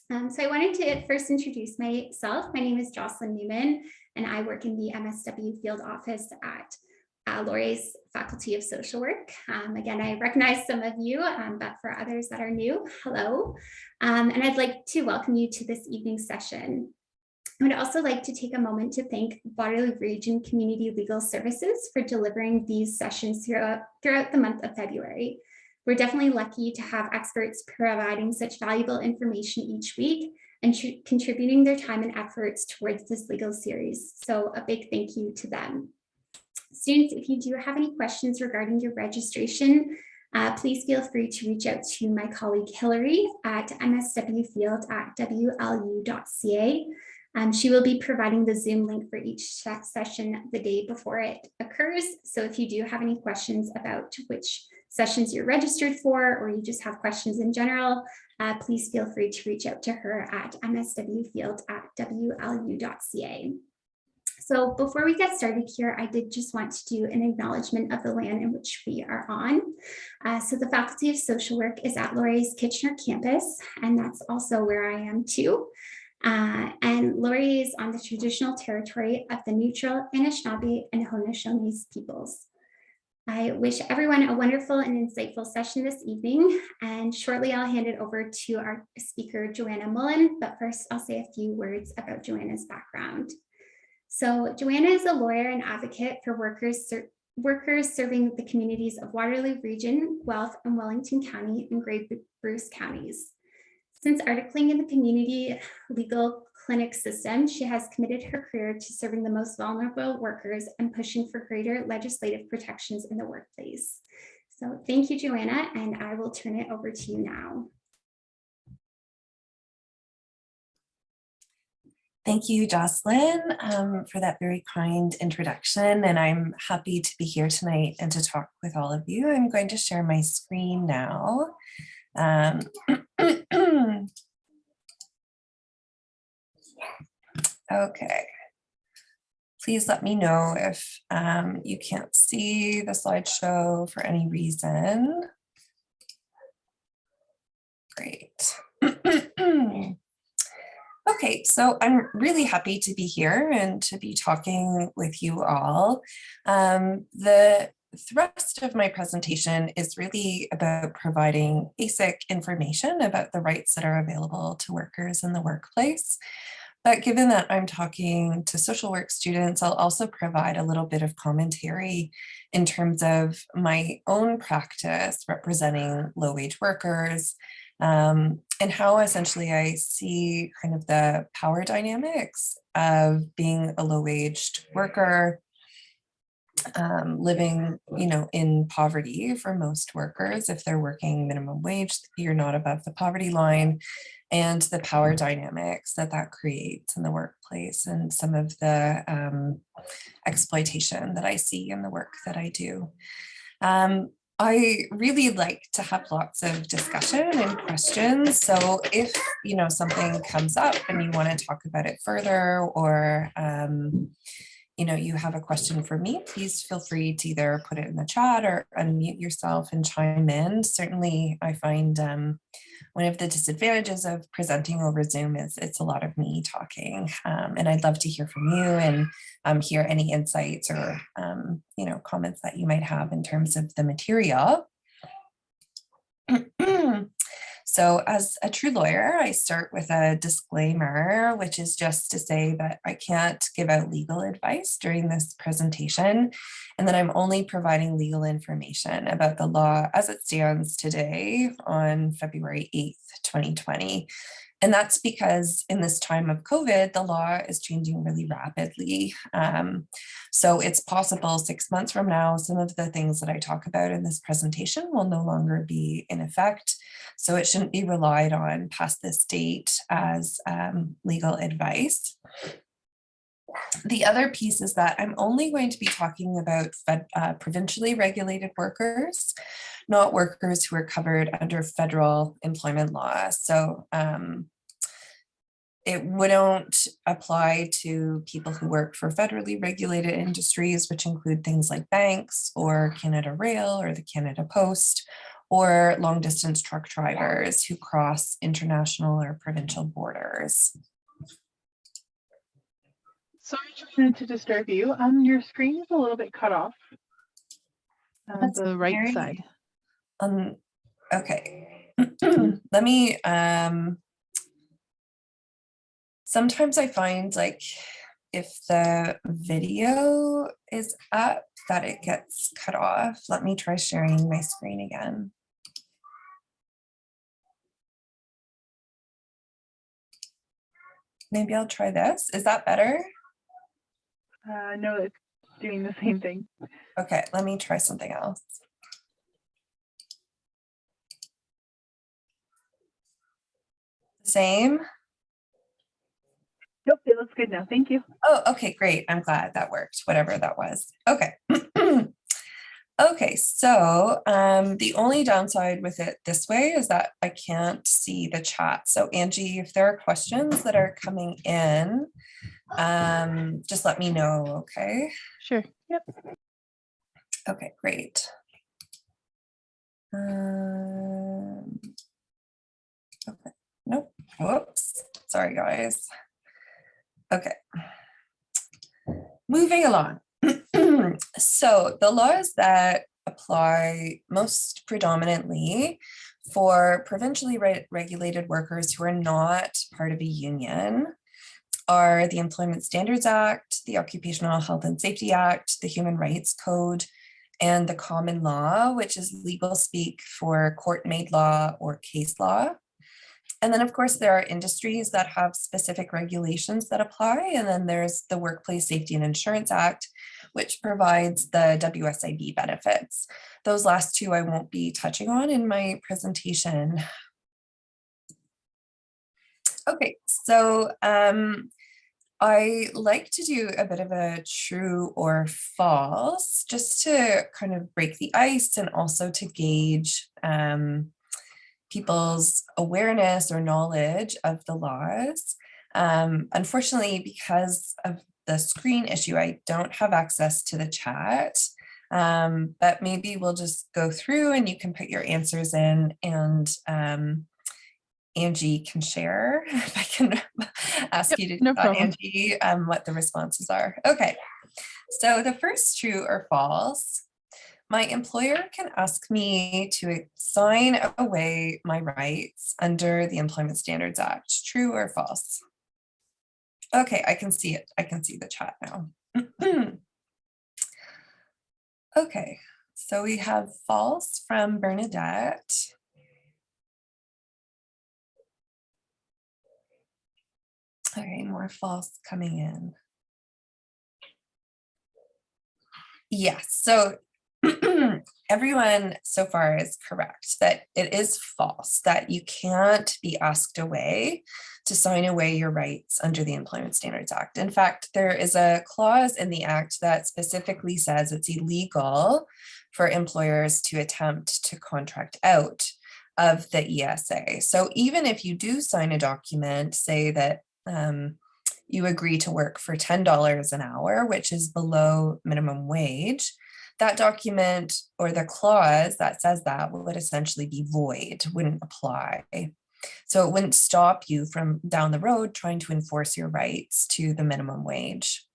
So I wanted to first introduce myself. My name is Jocelyn Newman, and I work in the MSW field office at Laurier's Faculty of Social Work. Again, I recognize some of you, but for others that are new, hello. And I'd like to welcome you to this evening's session. I would also like to take a moment to thank Waterloo Region Community Legal Services for delivering these sessions throughout the month of February. We're definitely lucky to have experts providing such valuable information each week and contributing their time and efforts towards this legal series. So a big thank you to them. Students, if you do have any questions regarding your registration, please feel free to reach out to my colleague Hillary at mswfield@wlu.ca. She will be providing the Zoom link for each session the day before it occurs. So if you do have any questions about which sessions you're registered for, or you just have questions in general, please feel free to reach out to her at mswfield@wlu.ca. So before we get started here, I did just want to do an acknowledgement of the land in which we are on. So the Faculty of Social Work is at Laurier's Kitchener campus, and that's also where I am too. And Laurier is on the traditional territory of the neutral Anishinaabe and Haudenosaunee peoples. I wish everyone a wonderful and insightful session this evening, and shortly I'll hand it over to our speaker, Joanna Mullen, but first I'll say a few words about Joanna's background. So Joanna is a lawyer and advocate for workers serving the communities of Waterloo Region, Guelph, and Wellington County and Grey Bruce counties. Since articling in the community legal clinic system, she has committed her career to serving the most vulnerable workers and pushing for greater legislative protections in the workplace. So thank you, Joanna, and I will turn it over to you now. Thank you, Jocelyn, for that very kind introduction, and I'm happy to be here tonight and to talk with all of you. I'm going to share my screen now. Okay. Please let me know if you can't see the slideshow for any reason. Great. Okay, so I'm really happy to be here and to be talking with you all. The thrust of my presentation is really about providing basic information about the rights that are available to workers in the workplace. But given that I'm talking to social work students, I'll also provide a little bit of commentary in terms of my own practice representing low-wage workers, and how essentially I see kind of the power dynamics of being a low-waged worker, living, in poverty for most workers. If they're working minimum wage, you're not above the poverty line, and the power dynamics that creates in the workplace, and some of the exploitation that I see in the work that I do. I really like to have lots of discussion and questions. So if, something comes up and you want to talk about it further, or you have a question for me, please feel free to either put it in the chat or unmute yourself and chime in. Certainly, I find one of the disadvantages of presenting over Zoom is it's a lot of me talking, and I'd love to hear from you and hear any insights or comments that you might have in terms of the material. So as a true lawyer, I start with a disclaimer, which is just to say that I can't give out legal advice during this presentation, and that I'm only providing legal information about the law as it stands today on February 8th, 2020. And that's because in this time of COVID, the law is changing really rapidly. So it's possible 6 months from now, some of the things that I talk about in this presentation will no longer be in effect. So it shouldn't be relied on past this date as legal advice. The other piece is that I'm only going to be talking about provincially regulated workers, not workers who are covered under federal employment law. So it wouldn't apply to people who work for federally regulated industries, which include things like banks or Canada Rail or the Canada Post, or long distance truck drivers who cross international or provincial borders. Sorry to disturb you. Your screen is a little bit cut off on the right side. Okay. Let me, sometimes I find like if the video is up that it gets cut off. Let me try sharing my screen again. Maybe I'll try this. Is that better? No, it's doing the same thing. Okay, let me try something else. Same? Nope, it looks good now. Thank you. Oh, okay, great. I'm glad that worked, whatever that was. Okay. Okay, so the only downside with it this way is that I can't see the chat. So Angie, if there are questions that are coming in, just let me know, okay? Sure. Yep. Okay, great. Okay, nope, whoops, sorry guys. Okay, moving along. So the laws that apply most predominantly for provincially regulated workers who are not part of a union are the Employment Standards Act, the Occupational Health and Safety Act, the Human Rights Code, and the common law, which is legal speak for court-made law or case law. And then, of course, there are industries that have specific regulations that apply. And then there's the Workplace Safety and Insurance Act, which provides the WSIB benefits. Those last two I won't be touching on in my presentation. Okay, so I like to do a bit of a true or false, just to kind of break the ice and also to gauge people's awareness or knowledge of the laws. Unfortunately, because of the screen issue, I don't have access to the chat, but maybe we'll just go through and you can put your answers in, and Angie can share. If I can ask you to no do that, problem. Angie, what the responses are. Okay, so the first true or false. My employer can ask me to sign away my rights under the Employment Standards Act. True or false? Okay, I can see it. I can see the chat now. Okay, so we have false from Bernadette. Okay, more false coming in. Yes, so everyone so far is correct that it is false, that you can't be asked away to sign away your rights under the Employment Standards Act. In fact, there is a clause in the Act that specifically says it's illegal for employers to attempt to contract out of the ESA. So even if you do sign a document, say that you agree to work for $10 an hour, which is below minimum wage, that document or the clause that says that would essentially be void, wouldn't apply. So it wouldn't stop you from down the road trying to enforce your rights to the minimum wage.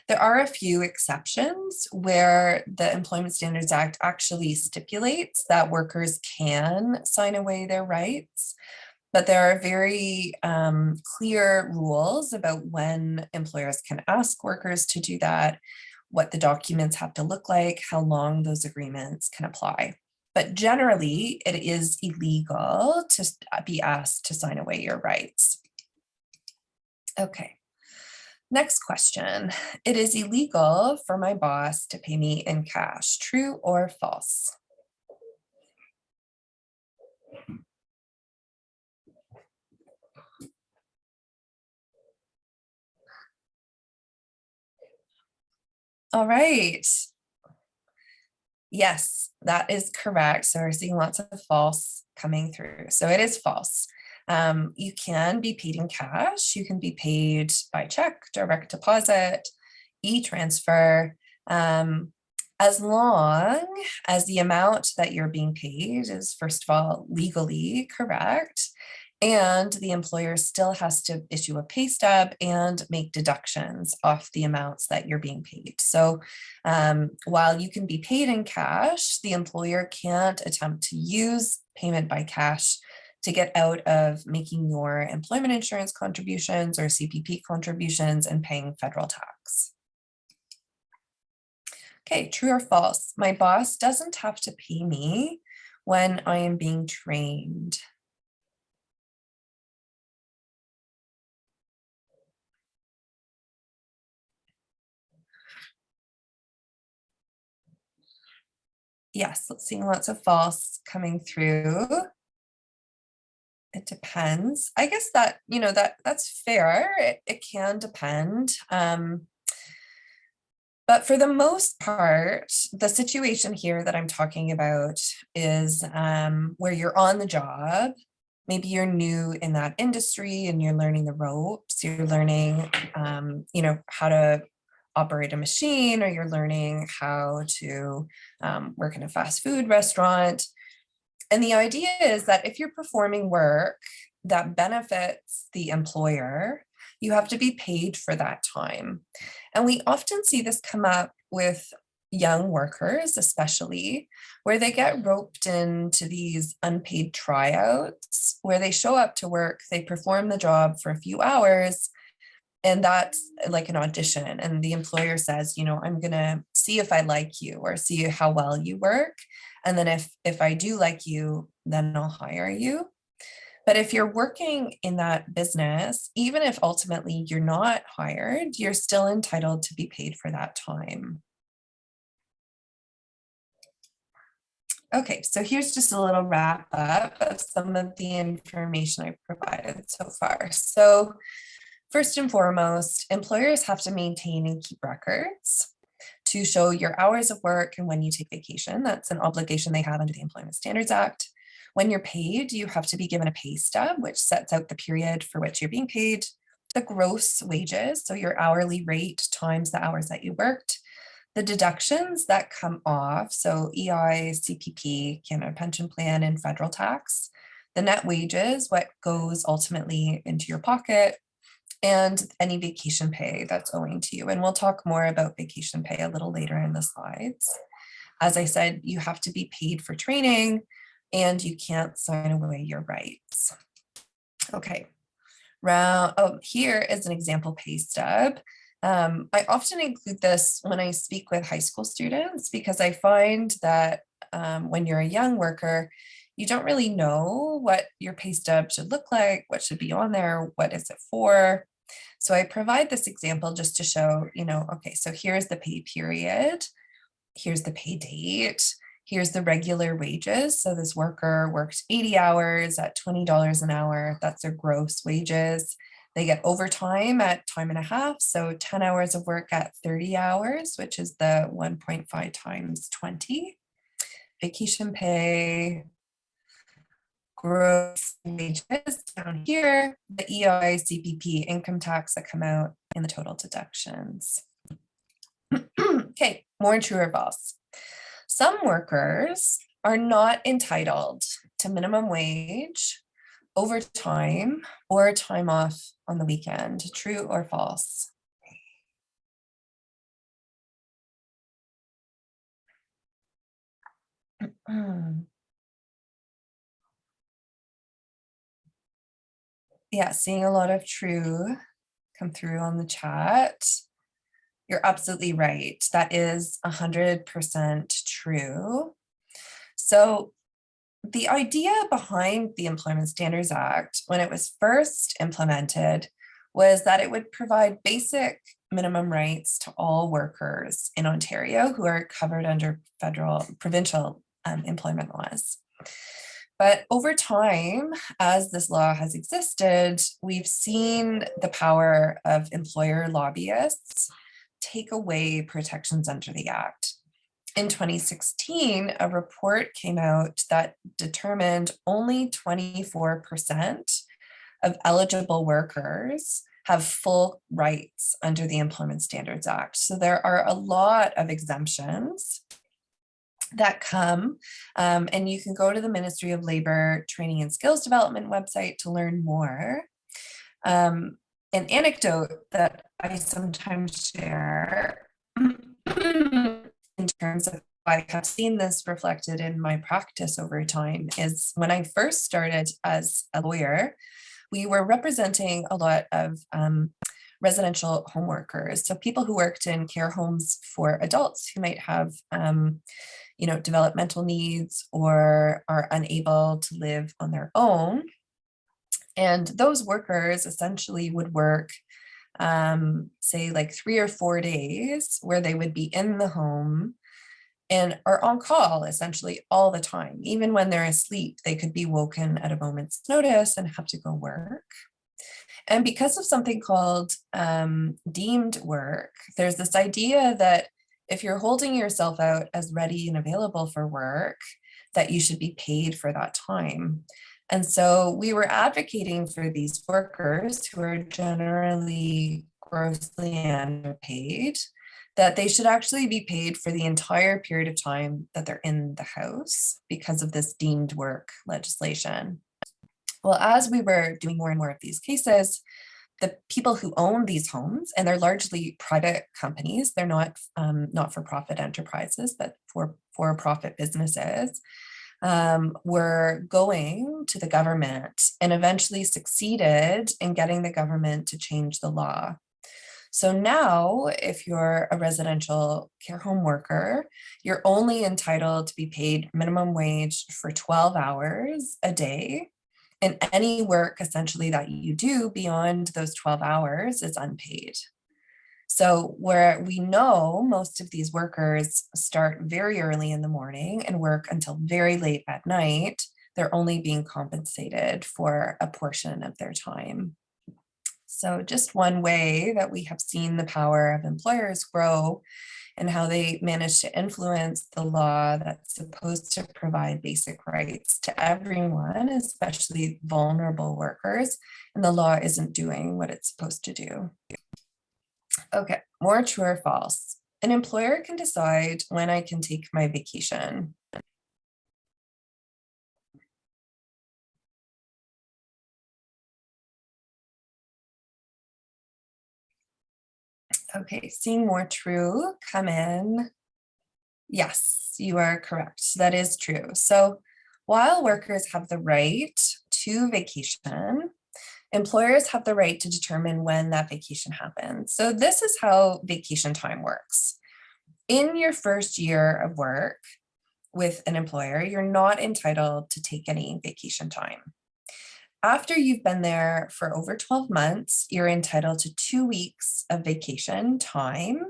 There are a few exceptions where the Employment Standards Act actually stipulates that workers can sign away their rights, but there are very clear rules about when employers can ask workers to do that, what the documents have to look like, how long those agreements can apply. But generally, it is illegal to be asked to sign away your rights. Okay, next question. It is illegal for my boss to pay me in cash. True or false? All right. Yes, that is correct. So we're seeing lots of false coming through. So it is false. You can be paid in cash. You can be paid by check, direct deposit, e-transfer. as long as the amount that you're being paid is, first of all, legally correct, and the employer still has to issue a pay stub and make deductions off the amounts that you're being paid. So while you can be paid in cash, the employer can't attempt to use payment by cash to get out of making your employment insurance contributions or CPP contributions and paying federal tax. Okay, true or false? My boss doesn't have to pay me when I am being trained. Yes, seeing lots of false coming through. It depends. I guess that, that's fair. It can depend. But for the most part, the situation here that I'm talking about is where you're on the job. Maybe you're new in that industry and you're learning the ropes. You're learning, how to operate a machine, or you're learning how to work in a fast food restaurant. And the idea is that if you're performing work that benefits the employer, you have to be paid for that time. And we often see this come up with young workers, especially, where they get roped into these unpaid tryouts, where they show up to work, they perform the job for a few hours, and that's like an audition. And the employer says, I'm going to see if I like you or see how well you work. And then if I do like you, then I'll hire you. But if you're working in that business, even if ultimately you're not hired, you're still entitled to be paid for that time. Okay, so here's just a little wrap up of some of the information I've provided so far. So first and foremost, employers have to maintain and keep records to show your hours of work and when you take vacation. That's an obligation they have under the Employment Standards Act. When you're paid, you have to be given a pay stub, which sets out the period for which you're being paid, the gross wages, so your hourly rate times the hours that you worked, the deductions that come off, so EI, CPP, Canada Pension Plan, and federal tax, the net wages, what goes ultimately into your pocket, and any vacation pay that's owing to you. And we'll talk more about vacation pay a little later in the slides. As I said, you have to be paid for training and you can't sign away your rights. Okay, here is an example pay stub. I often include this when I speak with high school students because I find that when you're a young worker, you don't really know what your pay stub should look like, what should be on there, what is it for. So I provide this example just to show, okay, so here's the pay period, here's the pay date, here's the regular wages. So this worker worked 80 hours at $20 an hour. That's their gross wages. They get overtime at time and a half. So 10 hours of work at 30 hours, which is the 1.5 times 20. Vacation pay, gross wages down here, the EI, CPP, income tax that come out, and the total deductions. Okay, more true or false. Some workers are not entitled to minimum wage, overtime, or time off on the weekend. True or false? Yeah, seeing a lot of true come through on the chat. You're absolutely right. That is 100% true. So the idea behind the Employment Standards Act, when it was first implemented, was that it would provide basic minimum rights to all workers in Ontario who are covered under provincial employment laws. But over time, as this law has existed, we've seen the power of employer lobbyists take away protections under the Act. In 2016, a report came out that determined only 24% of eligible workers have full rights under the Employment Standards Act. So there are a lot of exemptions that come, and you can go to the Ministry of Labor Training and Skills Development website to learn more. An anecdote that I sometimes share in terms of I have seen this reflected in my practice over time is when I first started as a lawyer, we were representing a lot of residential home workers. So people who worked in care homes for adults who might have developmental needs or are unable to live on their own. And those workers essentially would work, say like 3 or 4 days where they would be in the home and are on call essentially all the time. Even when they're asleep, they could be woken at a moment's notice and have to go work. And because of something called deemed work, there's this idea that if you're holding yourself out as ready and available for work, that you should be paid for that time. And so we were advocating for these workers who are generally grossly underpaid, that they should actually be paid for the entire period of time that they're in the house because of this deemed work legislation. Well, as we were doing more and more of these cases, the people who own these homes, and they're largely private companies, they're not not-for-profit enterprises, but for-profit businesses, were going to the government and eventually succeeded in getting the government to change the law. So now, if you're a residential care home worker, you're only entitled to be paid minimum wage for 12 hours a day. And any work essentially that you do beyond those 12 hours is unpaid. So where we know most of these workers start very early in the morning and work until very late at night, they're only being compensated for a portion of their time. So just one way that we have seen the power of employers grow and how they manage to influence the law that's supposed to provide basic rights to everyone, especially vulnerable workers, and the law isn't doing what it's supposed to do. Okay, more true or false. An employer can decide when I can take my vacation. Okay, seeing more true come in. Yes, you are correct. That is true. So while workers have the right to vacation, employers have the right to determine when that vacation happens. So this is how vacation time works. In your first year of work with an employer, you're not entitled to take any vacation time. After you've been there for over 12 months, you're entitled to 2 weeks of vacation time.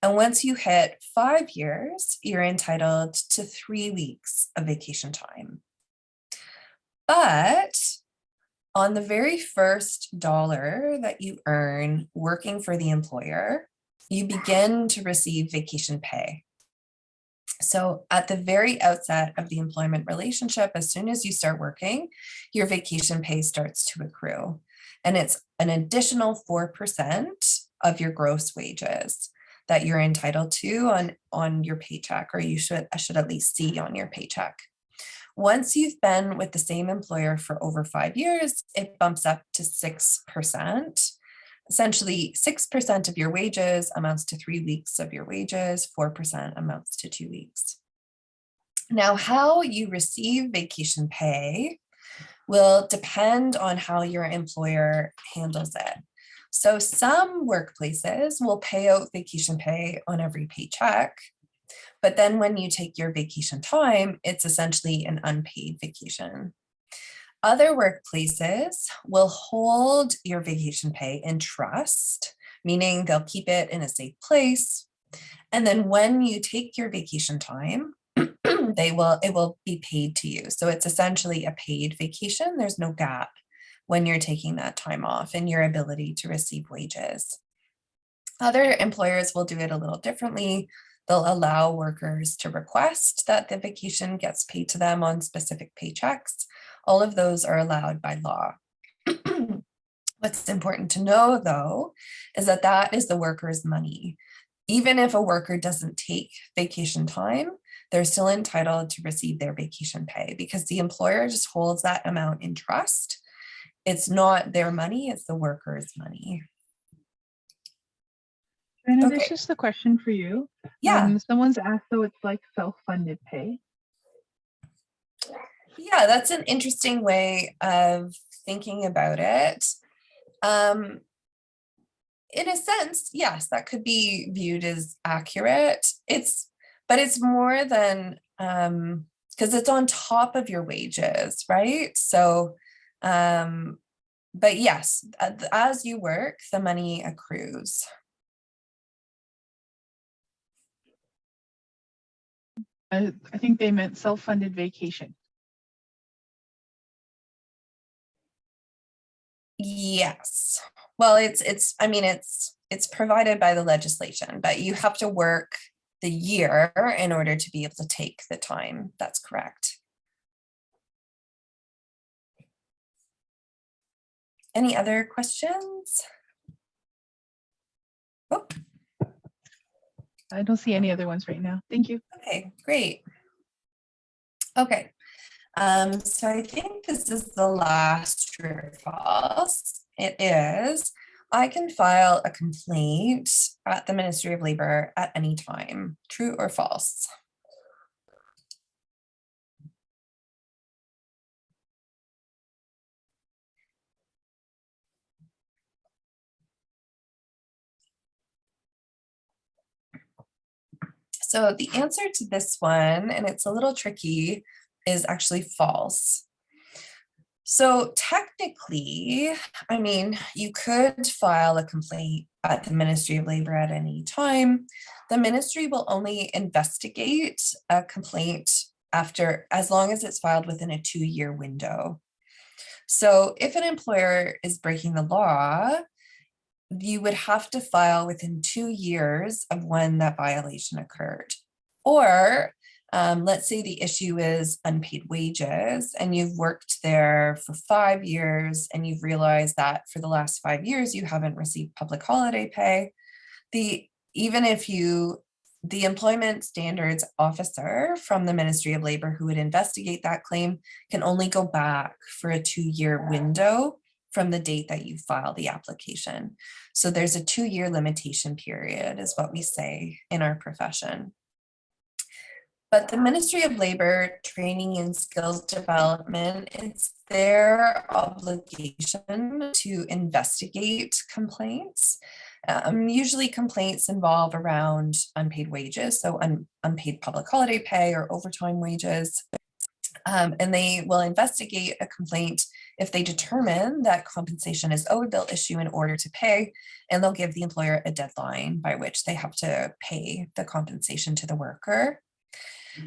And once you hit 5 years, you're entitled to 3 weeks of vacation time. But on the very first dollar that you earn working for the employer, you begin to receive vacation pay. So at the very outset of the employment relationship, as soon as you start working, your vacation pay starts to accrue. And it's an additional 4% of your gross wages that you're entitled to on your paycheck, or you should at least see on your paycheck. Once you've been with the same employer for over 5 years, it bumps up to 6%. Essentially, 6% of your wages amounts to 3 weeks of your wages, 4% amounts to 2 weeks. Now, how you receive vacation pay will depend on how your employer handles it. So some workplaces will pay out vacation pay on every paycheck, but then when you take your vacation time, it's essentially an unpaid vacation. Other workplaces will hold your vacation pay in trust, meaning they'll keep it in a safe place. And then when you take your vacation time, it will be paid to you. So it's essentially a paid vacation. There's no gap when you're taking that time off in your ability to receive wages. Other employers will do it a little differently. They'll allow workers to request that the vacation gets paid to them on specific paychecks. All of those are allowed by law. What's important to know, though, is that that is the worker's money. Even if a worker doesn't take vacation time, they're still entitled to receive their vacation pay because the employer just holds that amount in trust. It's not their money, it's the worker's money. And Okay. it's just a question for you. Yeah. Someone's asked, so it's like self-funded pay. Yeah, that's an interesting way of thinking about it. In a sense, yes, that could be viewed as accurate. But it's more than because it's on top of your wages, right? So, but yes, as you work, the money accrues. I think they meant self-funded vacation. Yes. Well, I mean, it's provided by the legislation, but you have to work the year in order to be able to take the time. That's correct. Any other questions? Oh, I don't see any other ones right now. Thank you. okay, great. Okay. So I think this is the last true or false. It is. I can file a complaint at the Ministry of Labor at any time. True or false? So the answer to this one, and it's a little tricky, is actually false. So technically, I mean, you could file a complaint at the Ministry of Labor at any time. The ministry will only investigate a complaint after, as long as it's filed within a 2-year window. So if an employer is breaking the law, you would have to file within 2 years of when that violation occurred. Or let's say the issue is unpaid wages and you've worked there for 5 years and you've realized that for the last 5 years you haven't received public holiday pay. Even if the employment standards officer from the Ministry of Labor who would investigate that claim can only go back for a 2-year window from the date that you file the application. So there's a 2-year limitation period is what we say in our profession. But the Ministry of Labor Training and Skills Development, it's their obligation to investigate complaints. Usually complaints involve around unpaid wages, so unpaid public holiday pay or overtime wages. And they will investigate a complaint. If they determine that compensation is owed, they'll issue an order to pay, and they'll give the employer a deadline by which they have to pay the compensation to the worker.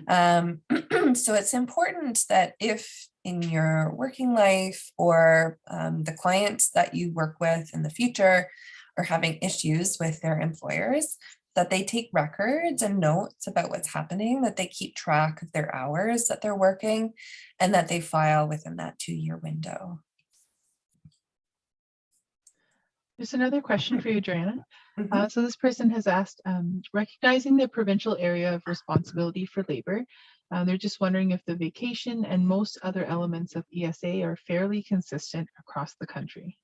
So it's important that if in your working life or the clients that you work with in the future are having issues with their employers, that they take records and notes about what's happening, that they keep track of their hours that they're working, and that they file within that 2-year window. There's another question for you, Joanna. Mhm. So this person has asked, recognizing the provincial area of responsibility for labor, they're just wondering if the vacation and most other elements of ESA are fairly consistent across the country.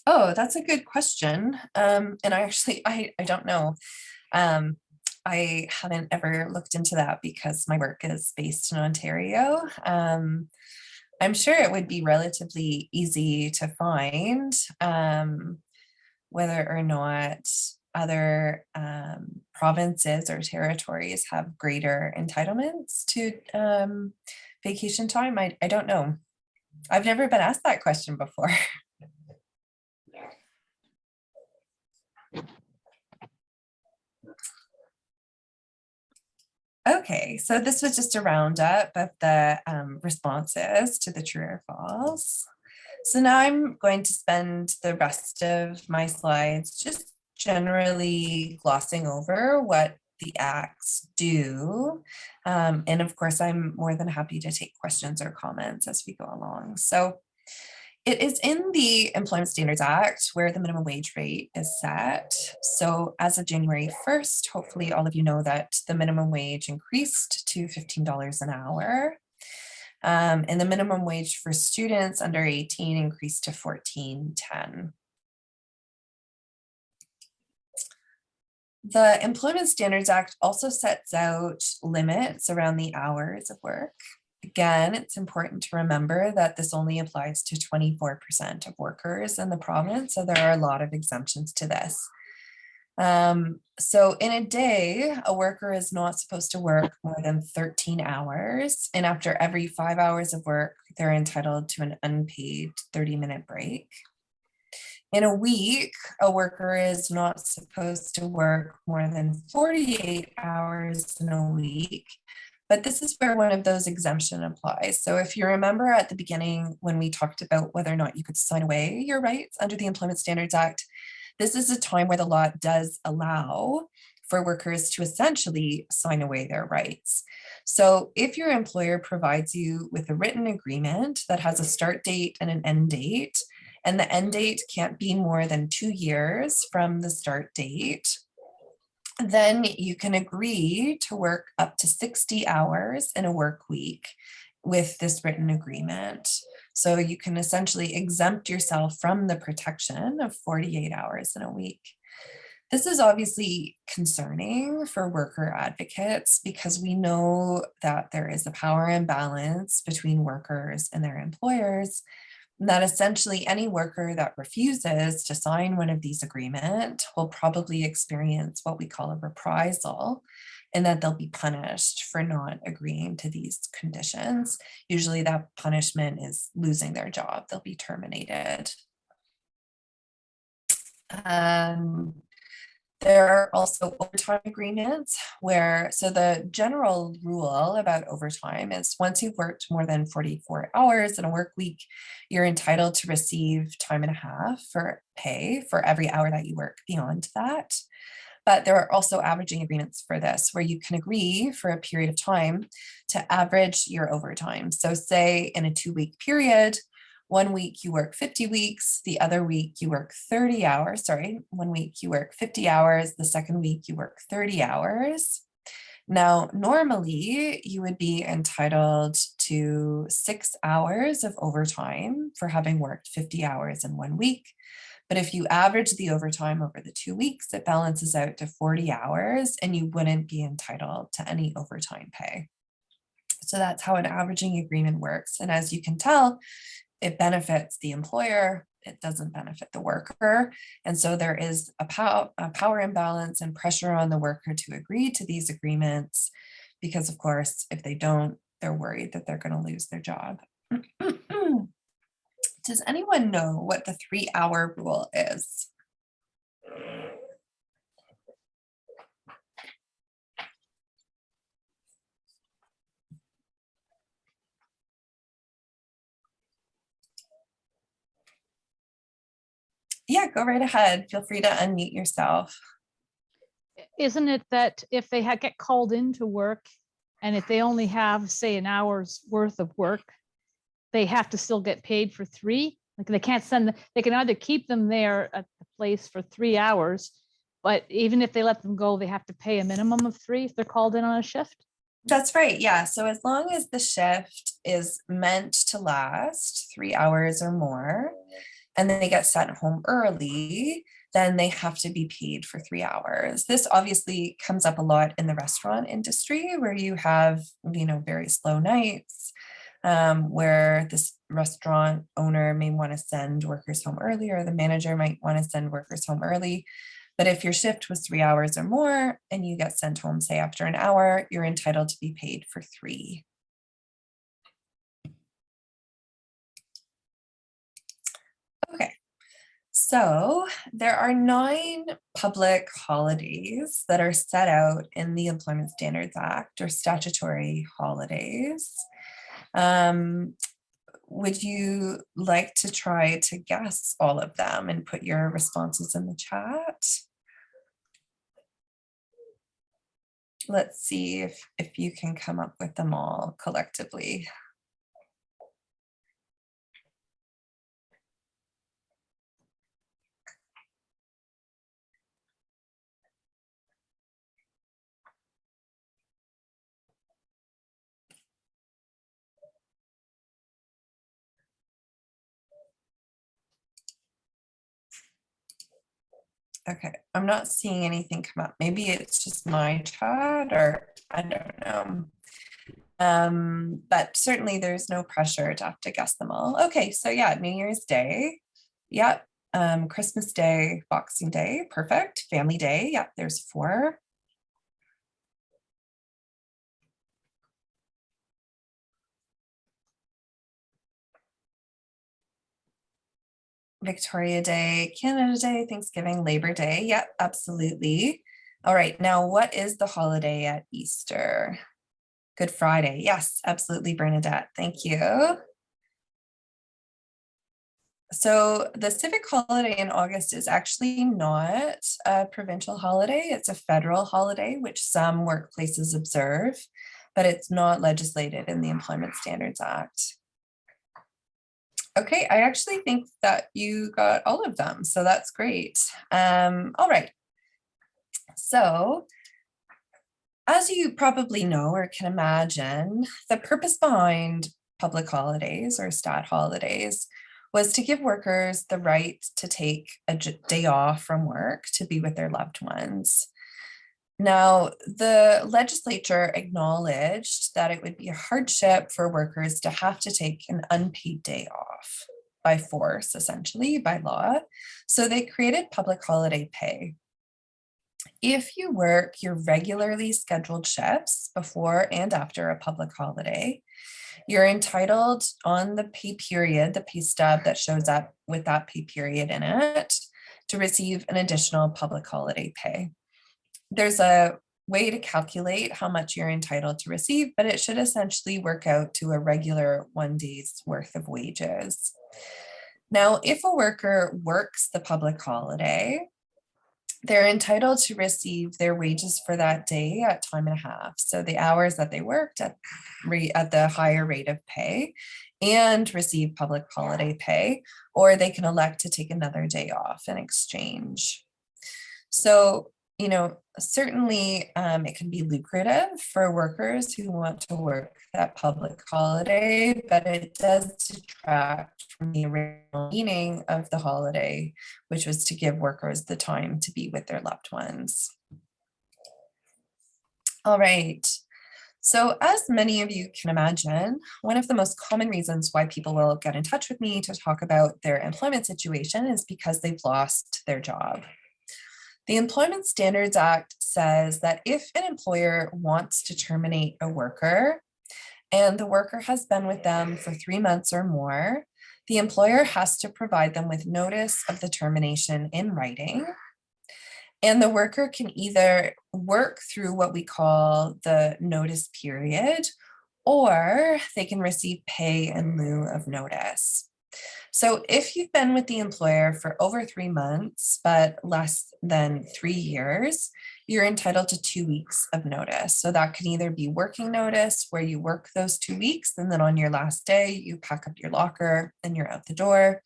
Oh, that's a good question. And I don't know. I haven't ever looked into that because my work is based in Ontario. I'm sure it would be relatively easy to find whether or not other provinces or territories have greater entitlements to vacation time. I don't know. I've never been asked that question before. Okay, so this was just a roundup of the responses to the true or false. So now I'm going to spend the rest of my slides just generally glossing over what the acts do. And of course, I'm more than happy to take questions or comments as we go along. So It is in the Employment Standards Act where the minimum wage rate is set. So as of January 1st, hopefully all of you know that the minimum wage increased to $15 an hour. And the minimum wage for students under 18 increased to $14.10. The Employment Standards Act also sets out limits around the hours of work. Again, it's important to remember that this only applies to 24% of workers in the province, so there are a lot of exemptions to this. So in a day, a worker is not supposed to work more than 13 hours, and after every 5 hours of work, they're entitled to an unpaid 30-minute break. In a week, a worker is not supposed to work more than 48 hours in a week, but this is where one of those exemptions applies. So if you remember at the beginning when we talked about whether or not you could sign away your rights under the Employment Standards Act, this is a time where the law does allow for workers to essentially sign away their rights. So if your employer provides you with a written agreement that has a start date and an end date, and the end date can't be more than 2 years from the start date, then you can agree to work up to 60 hours in a work week with this written agreement. So you can essentially exempt yourself from the protection of 48 hours in a week. This is obviously concerning for worker advocates because we know that there is a power imbalance between workers and their employers, and that essentially any worker that refuses to sign one of these agreements will probably experience what we call a reprisal, and that they'll be punished for not agreeing to these conditions. Usually that punishment is losing their job. They'll be terminated. There are also overtime agreements where, so the general rule about overtime is once you've worked more than 44 hours in a work week, you're entitled to receive time and a half for pay for every hour that you work beyond that. But there are also averaging agreements for this where you can agree for a period of time to average your overtime. So say in a 2-week period, 1 week you work 50 weeks, the other week you work 30 hours, 1 week you work 50 hours, the second week you work 30 hours. Now, normally you would be entitled to 6 hours of overtime for having worked 50 hours in 1 week. But if you average the overtime over the 2 weeks, it balances out to 40 hours and you wouldn't be entitled to any overtime pay. So that's how an averaging agreement works. And as you can tell, it benefits the employer, it doesn't benefit the worker. And so there is a power imbalance and pressure on the worker to agree to these agreements because, of course, if they don't, they're worried that they're going to lose their job. Does anyone know what the 3-hour rule is? Yeah, go right ahead. Feel free to unmute yourself. Isn't it that if they get called into work and if they only have, say, an hour's worth of work, they have to still get paid for 3? Like they can't send, they can either keep them there at the place for 3 hours, but even if they let them go, they have to pay a minimum of 3 if they're called in on a shift? That's right. Yeah. So as long as the shift is meant to last 3 hours or more, and then they get sent home early, then they have to be paid for 3 hours. This obviously comes up a lot in the restaurant industry where you have, very slow nights, where this restaurant owner may want to send workers home early, or the manager might want to send workers home early. But if your shift was 3 hours or more and you get sent home, say after an hour, you're entitled to be paid for 3. Okay, so there are 9 public holidays that are set out in the Employment Standards Act, or statutory holidays. Would you like to try to guess all of them and put your responses in the chat? Let's see if you can come up with them all collectively. Okay, I'm not seeing anything come up. Maybe it's just my chat or I don't know. But certainly there's no pressure to have to guess them all. Okay, so yeah, New Year's Day. Yep. Christmas Day, Boxing Day, perfect. Family Day, yep, there's 4. Victoria Day, Canada Day, Thanksgiving, Labor Day. Yep, absolutely. All right, now what is the holiday at Easter? Good Friday. Yes, absolutely, Bernadette. Thank you. So the civic holiday in August is actually not a provincial holiday. It's a federal holiday, which some workplaces observe, but it's not legislated in the Employment Standards Act. Okay, I actually think that you got all of them, so that's great. All right. So, as you probably know or can imagine, the purpose behind public holidays or stat holidays was to give workers the right to take a day off from work to be with their loved ones. Now, the legislature acknowledged that it would be a hardship for workers to have to take an unpaid day off by force, essentially, by law. So they created public holiday pay. If you work your regularly scheduled shifts before and after a public holiday, you're entitled on the pay period, the pay stub that shows up with that pay period in it, to receive an additional public holiday pay. There's a way to calculate how much you're entitled to receive, but it should essentially work out to a regular 1 day's worth of wages. Now, if a worker works the public holiday, they're entitled to receive their wages for that day at time and a half. So the hours that they worked at the higher rate of pay and receive public holiday pay, or they can elect to take another day off in exchange. So, you know, certainly it can be lucrative for workers who want to work that public holiday, but it does detract from the original meaning of the holiday, which was to give workers the time to be with their loved ones. All right. So as many of you can imagine, one of the most common reasons why people will get in touch with me to talk about their employment situation is because they've lost their job. The Employment Standards Act says that if an employer wants to terminate a worker and the worker has been with them for 3 months or more, the employer has to provide them with notice of the termination in writing. And the worker can either work through what we call the notice period, or they can receive pay in lieu of notice. So if you've been with the employer for over 3 months, but less than 3 years, you're entitled to 2 weeks of notice. So that can either be working notice where you work those 2 weeks and then on your last day, you pack up your locker and you're out the door,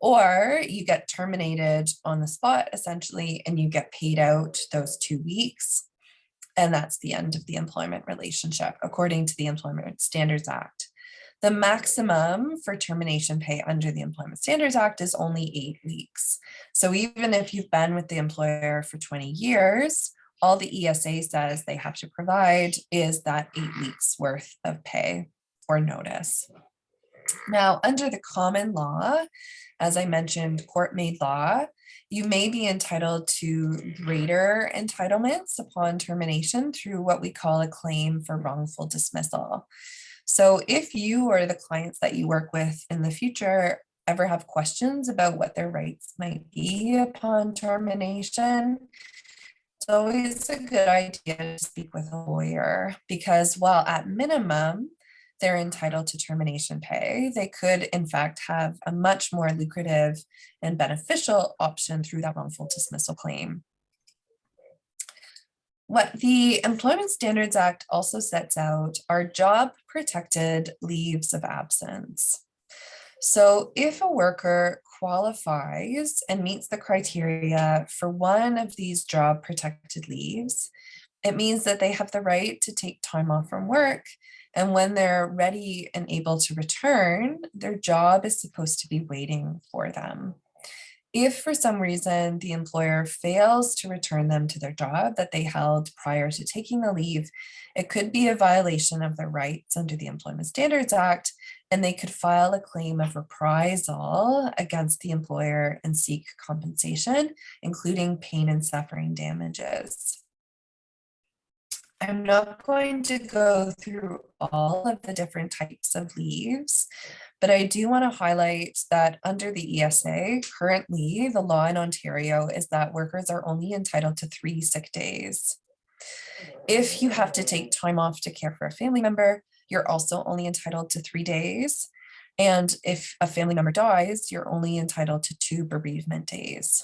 or you get terminated on the spot essentially, and you get paid out those 2 weeks. And that's the end of the employment relationship, according to the Employment Standards Act. The maximum for termination pay under the Employment Standards Act is only 8 weeks. So even if you've been with the employer for 20 years, all the ESA says they have to provide is that 8 weeks worth of pay or notice. Now, under the common law, as I mentioned, court-made law, you may be entitled to greater entitlements upon termination through what we call a claim for wrongful dismissal. So if you or the clients that you work with in the future ever have questions about what their rights might be upon termination, it's always a good idea to speak with a lawyer, because while at minimum, they're entitled to termination pay, they could in fact have a much more lucrative and beneficial option through that wrongful dismissal claim. What the Employment Standards Act also sets out are job protected leaves of absence. So if a worker qualifies and meets the criteria for one of these job protected leaves, it means that they have the right to take time off from work. And when they're ready and able to return, their job is supposed to be waiting for them. If for some reason the employer fails to return them to their job that they held prior to taking the leave, it could be a violation of their rights under the Employment Standards Act, and they could file a claim of reprisal against the employer and seek compensation, including pain and suffering damages. I'm not going to go through all of the different types of leaves, but I do want to highlight that under the ESA, currently the law in Ontario is that workers are only entitled to 3 sick days. If you have to take time off to care for a family member, you're also only entitled to 3 days. And if a family member dies, you're only entitled to 2 bereavement days.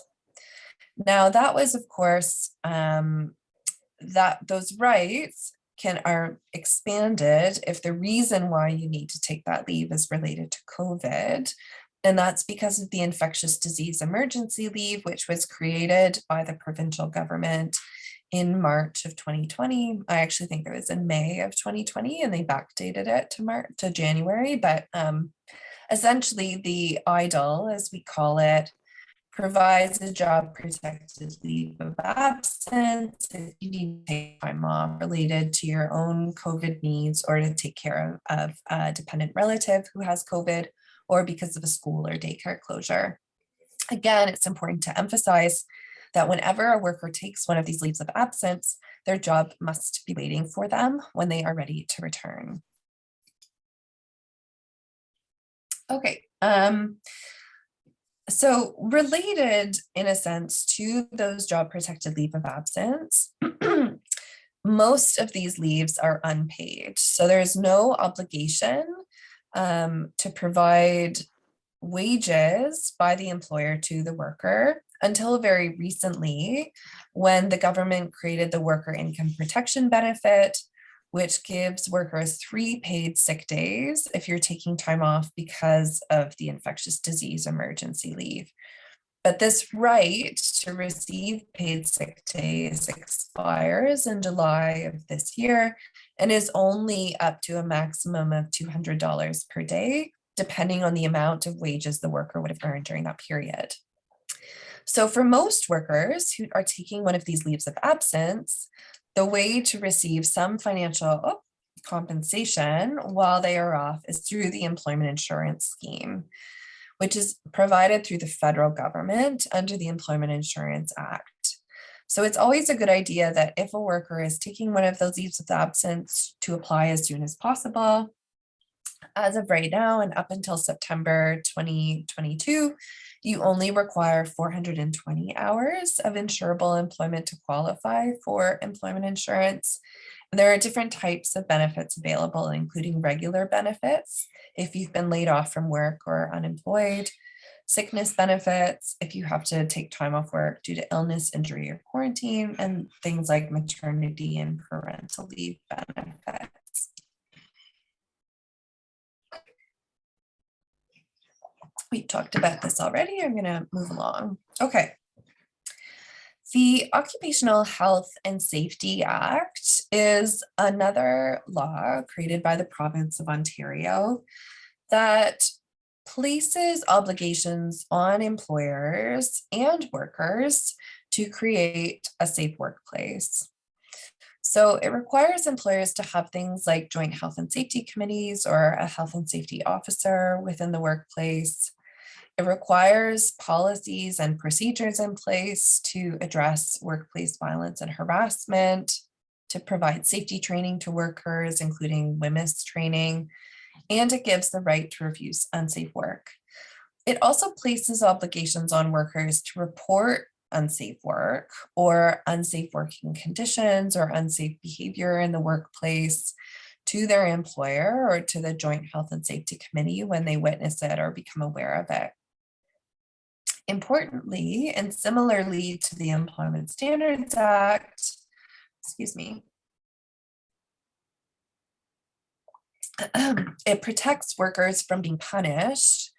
Now, that was, of course, that those rights are expanded if the reason why you need to take that leave is related to COVID. And that's because of the infectious disease emergency leave, which was created by the provincial government in March of 2020. I actually think it was in May of 2020, and they backdated it to January. But essentially, the EIDL, as we call it, provides a job protected leave of absence if you need to take time off related to your own COVID needs or to take care of a dependent relative who has COVID or because of a school or daycare closure. Again, it's important to emphasize that whenever a worker takes one of these leaves of absence, their job must be waiting for them when they are ready to return. Okay. So related in a sense to those job protected leave of absence, most of these leaves are unpaid. So there's no obligation to provide wages by the employer to the worker until very recently, when the government created the worker income protection benefit, which gives workers 3 paid sick days if you're taking time off because of the infectious disease emergency leave. But this right to receive paid sick days expires in July of this year and is only up to a maximum of $200 per day, depending on the amount of wages the worker would have earned during that period. So for most workers who are taking one of these leaves of absence, the way to receive some financial compensation while they are off is through the employment insurance scheme, which is provided through the federal government under the Employment Insurance Act. So it's always a good idea that if a worker is taking one of those leaves of absence to apply as soon as possible. As of right now and up until September 2022, you only require 420 hours of insurable employment to qualify for employment insurance. And there are different types of benefits available, including regular benefits if you've been laid off from work or unemployed, sickness benefits if you have to take time off work due to illness, injury, or quarantine, and things like maternity and parental leave benefits. We talked about this already. I'm going to move along. Okay. The Occupational Health and Safety Act is another law created by the province of Ontario that places obligations on employers and workers to create a safe workplace. So it requires employers to have things like joint health and safety committees or a health and safety officer within the workplace. It requires policies and procedures in place to address workplace violence and harassment, to provide safety training to workers, including WMIS training, and it gives the right to refuse unsafe work. It also places obligations on workers to report unsafe work or unsafe working conditions or unsafe behavior in the workplace to their employer or to the Joint Health and Safety Committee when they witness it or become aware of it. Importantly, and similarly to the Employment Standards Act, it protects workers from being punished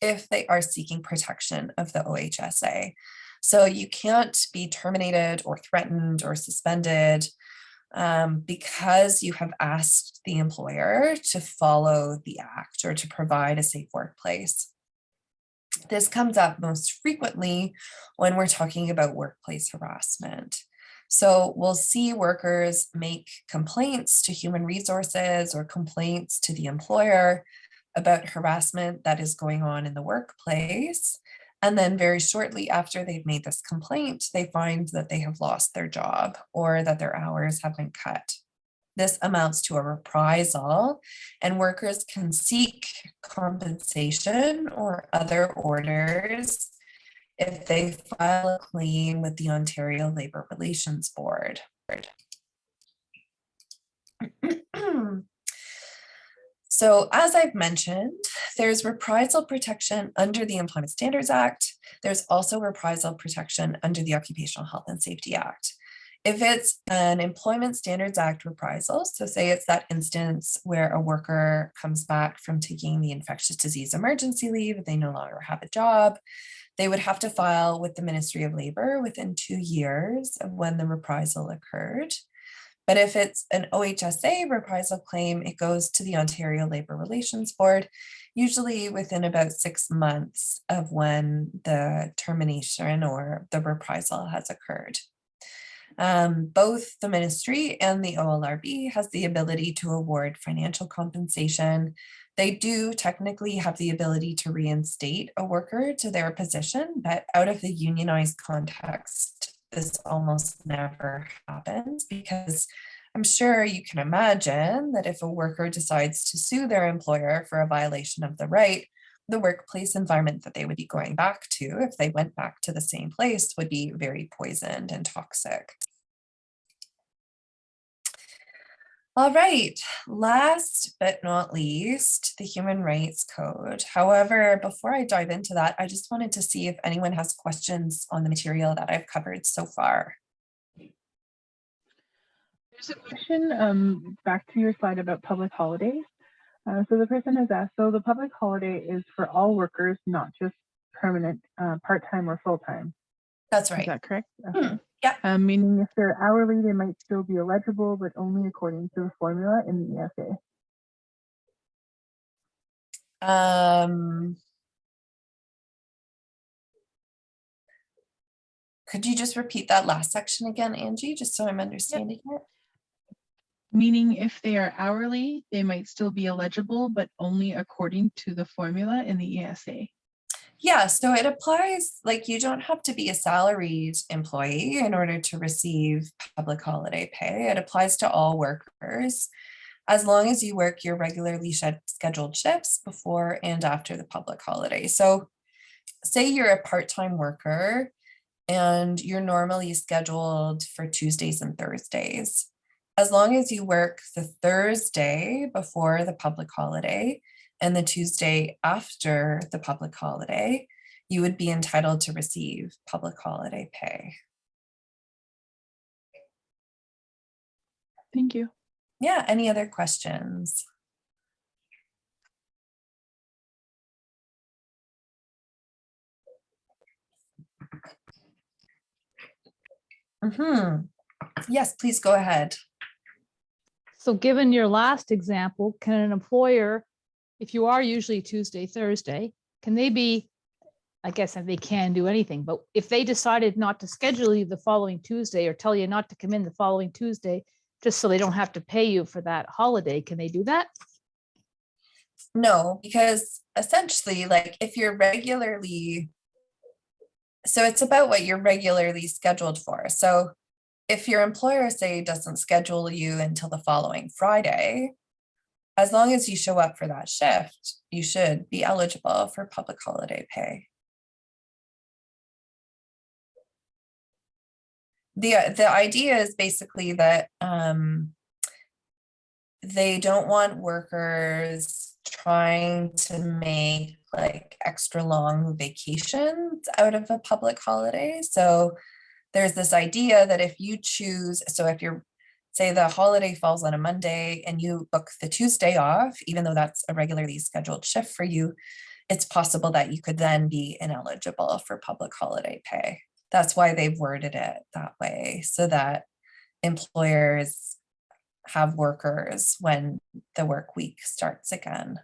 if they are seeking protection of the OHSA. So you can't be terminated or threatened or suspended because you have asked the employer to follow the act or to provide a safe workplace. This comes up most frequently when we're talking about workplace harassment. So we'll see workers make complaints to human resources or complaints to the employer about harassment that is going on in the workplace. And then very shortly after they've made this complaint, they find that they have lost their job or that their hours have been cut. This amounts to a reprisal, and workers can seek compensation or other orders if they file a claim with the Ontario Labour Relations Board. So as I've mentioned, there's reprisal protection under the Employment Standards Act. There's also reprisal protection under the Occupational Health and Safety Act. If it's an Employment Standards Act reprisal, so say it's that instance where a worker comes back from taking the infectious disease emergency leave, they no longer have a job, they would have to file with the Ministry of Labour within 2 years of when the reprisal occurred. But if it's an OHSA reprisal claim, it goes to the Ontario Labour Relations Board, usually within about 6 months of when the termination or the reprisal has occurred. Both the ministry and the OLRB has the ability to award financial compensation. They do technically have the ability to reinstate a worker to their position, but out of the unionized context, this almost never happens because I'm sure you can imagine that if a worker decides to sue their employer for a violation of the right, the workplace environment that they would be going back to, if they went back to the same place, would be very poisoned and toxic. All right, last but not least, the Human Rights Code. However, before I dive into that, I just wanted to see if anyone has questions on the material that I've covered so far. There's a question back to your slide about public holidays. So the person has asked, so the public holiday is for all workers, not just permanent, part-time or full-time. That's Is right. that correct? Okay. Yeah. Meaning if they're hourly, they might still be eligible, but only according to the formula in the ESA. Could you just repeat that last section again, Angie, just so I'm understanding it? Meaning if they are hourly, they might still be eligible, but only according to the formula in the ESA. Yeah, so it applies, like you don't have to be a salaried employee in order to receive public holiday pay. It applies to all workers as long as you work your regularly scheduled shifts before and after the public holiday. So say you're a part-time worker and you're normally scheduled for Tuesdays and Thursdays. As long as you work the Thursday before the public holiday and the Tuesday after the public holiday, you would be entitled to receive public holiday pay. Thank you. Yeah, any other questions? Yes, please go ahead. So given your last example, can an employer, if you are usually Tuesday, Thursday, can they be, I guess they can do anything, but if they decided not to schedule you the following Tuesday or tell you not to come in the following Tuesday, just so they don't have to pay you for that holiday, can they do that? No, because essentially, like if you're regularly, so it's about what you're regularly scheduled for. So if your employer, say, doesn't schedule you until the following Friday, as long as you show up for that shift, you should be eligible for public holiday pay. The idea is basically that they don't want workers trying to make like extra long vacations out of a public holiday. So there's this idea that if you choose, so if you're, say the holiday falls on a Monday and you book the Tuesday off, even though that's a regularly scheduled shift for you, it's possible that you could then be ineligible for public holiday pay. That's why they've worded it that way, so that employers have workers when the work week starts again.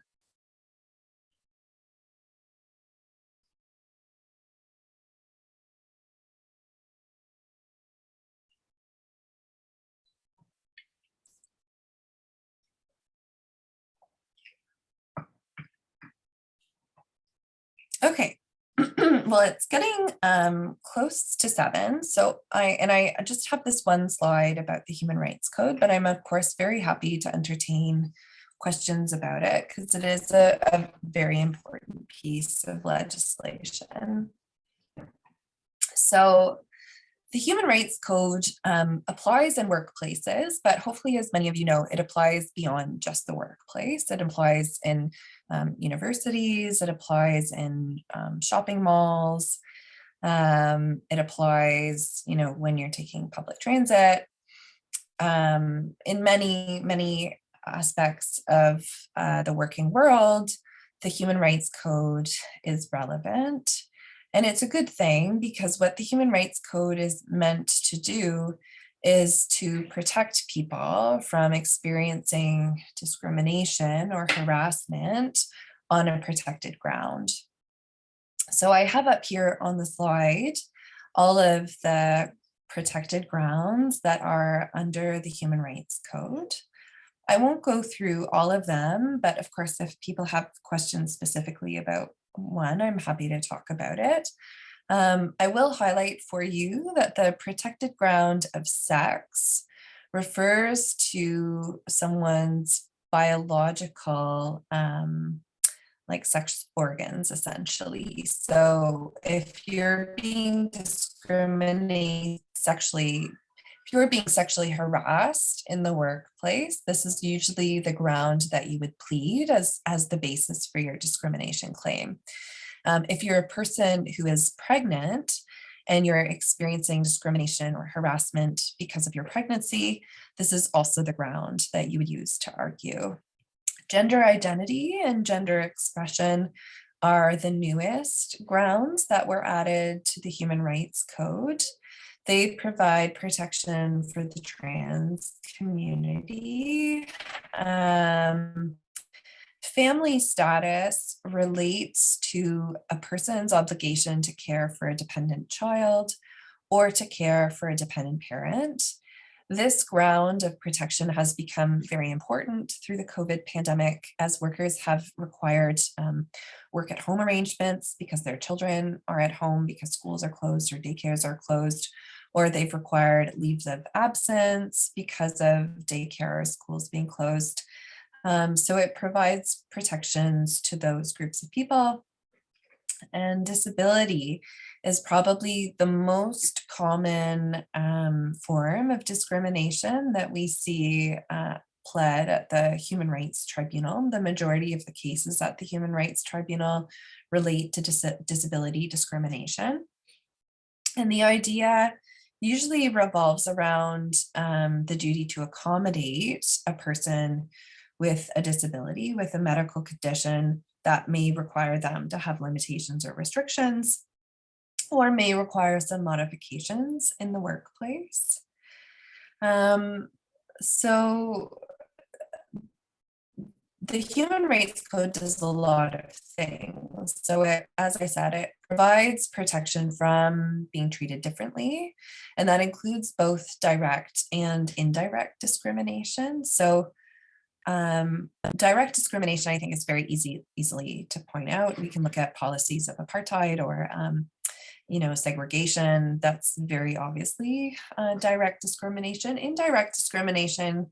Okay. Well, it's getting close to 7. So I just have this one slide about the Human Rights Code, but I'm of course very happy to entertain questions about it because it is a very important piece of legislation. So the Human Rights Code applies in workplaces, but hopefully, as many of you know, it applies beyond just the workplace. It applies in universities, it applies in shopping malls, it applies, when you're taking public transit, in many aspects of the working world. The Human Rights Code is relevant. And it's a good thing because what the Human Rights Code is meant to do is to protect people from experiencing discrimination or harassment on a protected ground. So I have up here on the slide all of the protected grounds that are under the Human Rights Code. I won't go through all of them, but of course, if people have questions specifically about one, I'm happy to talk about it. I will highlight for you that the protected ground of sex refers to someone's biological sex organs, essentially. So if you're being sexually harassed in the workplace, this is usually the ground that you would plead as the basis for your discrimination claim. If you're a person who is pregnant and you're experiencing discrimination or harassment because of your pregnancy, this is also the ground that you would use to argue. Gender identity and gender expression are the newest grounds that were added to the Human Rights Code. They provide protection for the trans community. Family status relates to a person's obligation to care for a dependent child or to care for a dependent parent. This ground of protection has become very important through the COVID pandemic as workers have required work at home arrangements because their children are at home because schools are closed or daycares are closed, or they've required leaves of absence because of daycare or schools being closed. So it provides protections to those groups of people. And disability is probably the most common form of discrimination that we see pled at the Human Rights Tribunal. The majority of the cases at the Human Rights Tribunal relate to disability discrimination. And the idea usually revolves around the duty to accommodate a person with a disability, with a medical condition that may require them to have limitations or restrictions, or may require some modifications in the workplace. So the Human Rights Code does a lot of things. So as I said, it provides protection from being treated differently, and that includes both direct and indirect discrimination. So direct discrimination, I think, is very easily to point out. We can look at policies of apartheid or segregation. That's very obviously direct discrimination. Indirect discrimination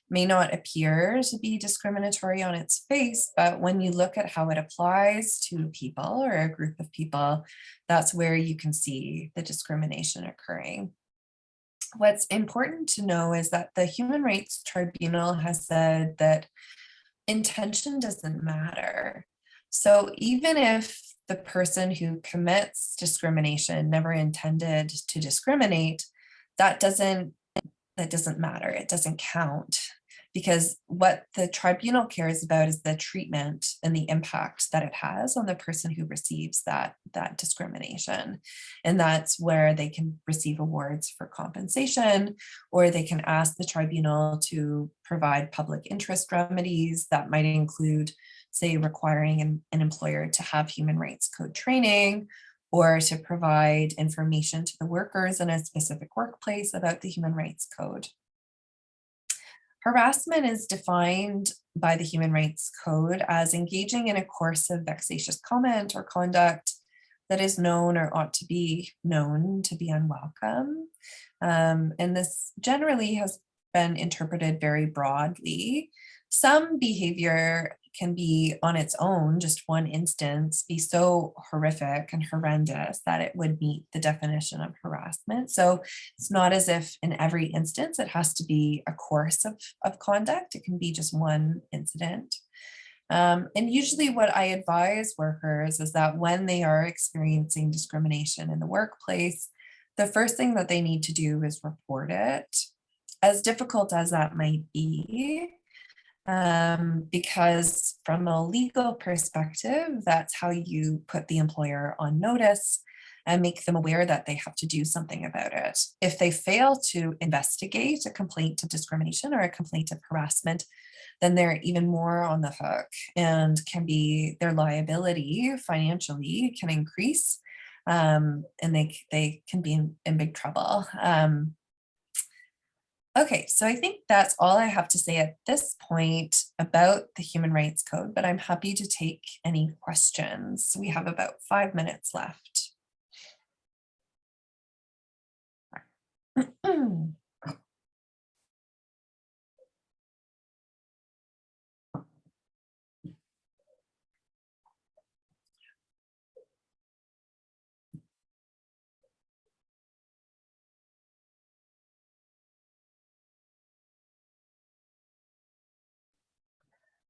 may not appear to be discriminatory on its face, but when you look at how it applies to people or a group of people, that's where you can see the discrimination occurring. What's important to know is that the Human Rights Tribunal has said that intention doesn't matter. So even if the person who commits discrimination never intended to discriminate, that doesn't matter. It doesn't count, because what the tribunal cares about is the treatment and the impact that it has on the person who receives that discrimination. And that's where they can receive awards for compensation, or they can ask the tribunal to provide public interest remedies that might include, say, requiring an employer to have Human Rights Code training, or to provide information to the workers in a specific workplace about the Human Rights Code. Harassment is defined by the Human Rights Code as engaging in a course of vexatious comment or conduct that is known or ought to be known to be unwelcome. And this generally has been interpreted very broadly. Some behavior can be on its own, just one instance, be so horrific and horrendous that it would meet the definition of harassment. So it's not as if in every instance it has to be a course of conduct. It can be just one incident. And usually what I advise workers is that when they are experiencing discrimination in the workplace, the first thing that they need to do is report it, as difficult as that might be. Because from a legal perspective, that's how you put the employer on notice and make them aware that they have to do something about it. If they fail to investigate a complaint of discrimination or a complaint of harassment, then they're even more on the hook and their liability financially can increase, and they can be in big trouble. Okay, so I think that's all I have to say at this point about the Human Rights Code, but I'm happy to take any questions. We have about 5 minutes left.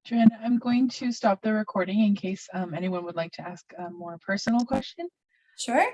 Joanna, I'm going to stop the recording in case anyone would like to ask a more personal question. Sure.